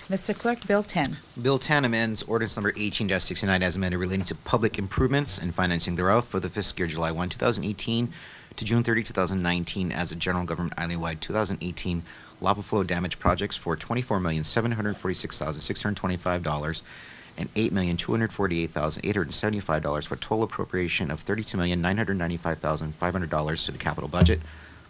Mr. Clerk, Bill 10. Bill 10 amends ordinance number 18-69 as amended relating to public improvements and financing thereof for the fiscal year July 1, 2018 to June 30, 2019 as a general government island-wide 2018 lava flow damage projects for $24,746,625 and $8,248,875 for a total appropriation of $32,995,500 to the capital budget.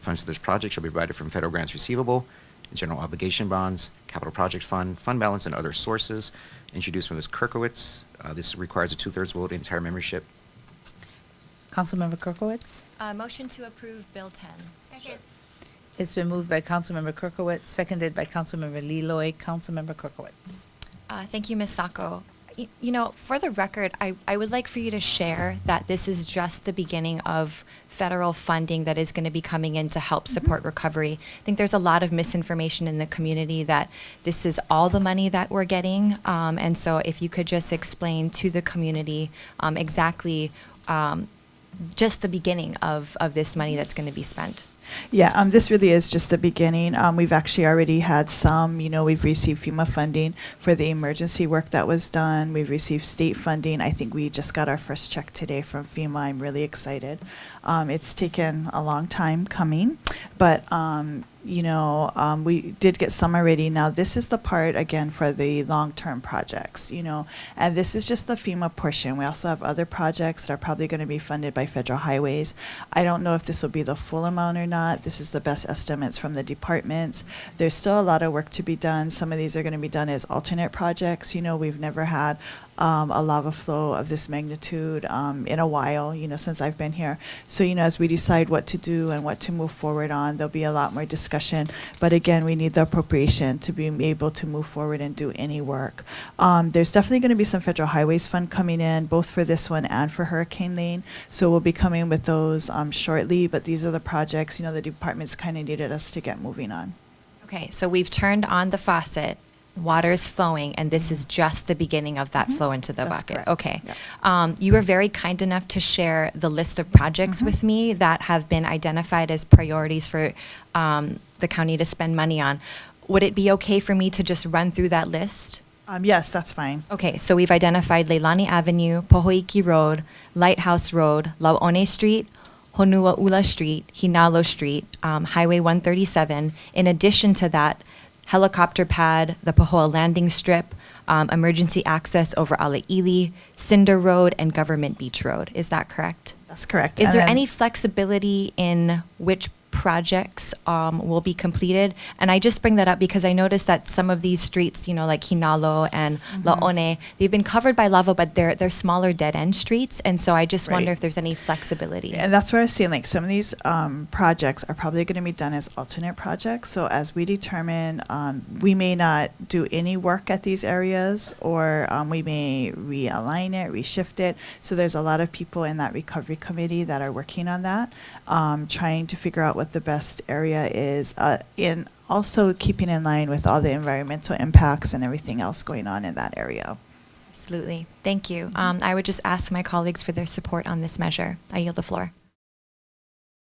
Funds for this project shall be provided from federal grants receivable, general obligation bonds, capital project fund, fund balance, and other sources. Introduced by Ms. Kirkowitz. This requires a two-thirds vote of the entire membership. Councilmember Kirkowitz. Motion to approve Bill 10. Second. It's been moved by Councilmember Kirkowitz, seconded by Councilmember Leloy. Councilmember Kirkowitz. Thank you, Ms. Sacco. You know, for the record, I would like for you to share that this is just the beginning of federal funding that is going to be coming in to help support recovery. I think there's a lot of misinformation in the community that this is all the money that we're getting. And so if you could just explain to the community exactly just the beginning of this money that's going to be spent. Yeah, this really is just the beginning. We've actually already had some, we've received FEMA funding for the emergency work that was done. We've received state funding. I think we just got our first check today from FEMA. I'm really excited. It's taken a long time coming, but we did get some already. Now, this is the part, again, for the long-term projects, and this is just the FEMA portion. We also have other projects that are probably going to be funded by federal highways. I don't know if this will be the full amount or not. This is the best estimates from the departments. There's still a lot of work to be done. Some of these are going to be done as alternate projects. We've never had a lava flow of this magnitude in a while, since I've been here. So, as we decide what to do and what to move forward on, there'll be a lot more discussion. But again, we need the appropriation to be able to move forward and do any work. There's definitely going to be some federal highways fund coming in, both for this one and for Hurricane Lane. So we'll be coming with those shortly. But these are the projects, the departments kind of needed us to get moving on. Okay, so we've turned on the faucet. Water is flowing, and this is just the beginning of that flow into the That's bucket. correct. Okay. Yeah. You were very kind enough to share the list of projects with me that have been identified as priorities for the county to spend money on. Would it be okay for me to just run through that list? Yes, that's fine. Okay, so we've identified Leilani Avenue, Pohoiki Road, Lighthouse Road, Lauone Street, Honuaula Street, Hinalo Street, Highway 137. In addition to that, helicopter pad, the Pahoa Landing Strip, emergency access over Ale'ili, Cinder Road, and Government Beach Road. Is that correct? That's correct. Is And there then- any flexibility in which projects will be completed? And I just bring that up because I noticed that some of these streets, like Hinalo and Laone, they've been covered by lava, but they're smaller dead-end streets. And so I just wonder Right. if there's any flexibility. And that's where I was saying, like, some of these projects are probably going to be done as alternate projects. So as we determine, we may not do any work at these areas, or we may realign it, reshift it. So there's a lot of people in that recovery committee that are working on that, trying to figure out what the best area is, in also keeping in line with all the environmental impacts and everything else going on in that area. Absolutely. Thank you. I would just ask my colleagues for their support on this measure. I yield the floor.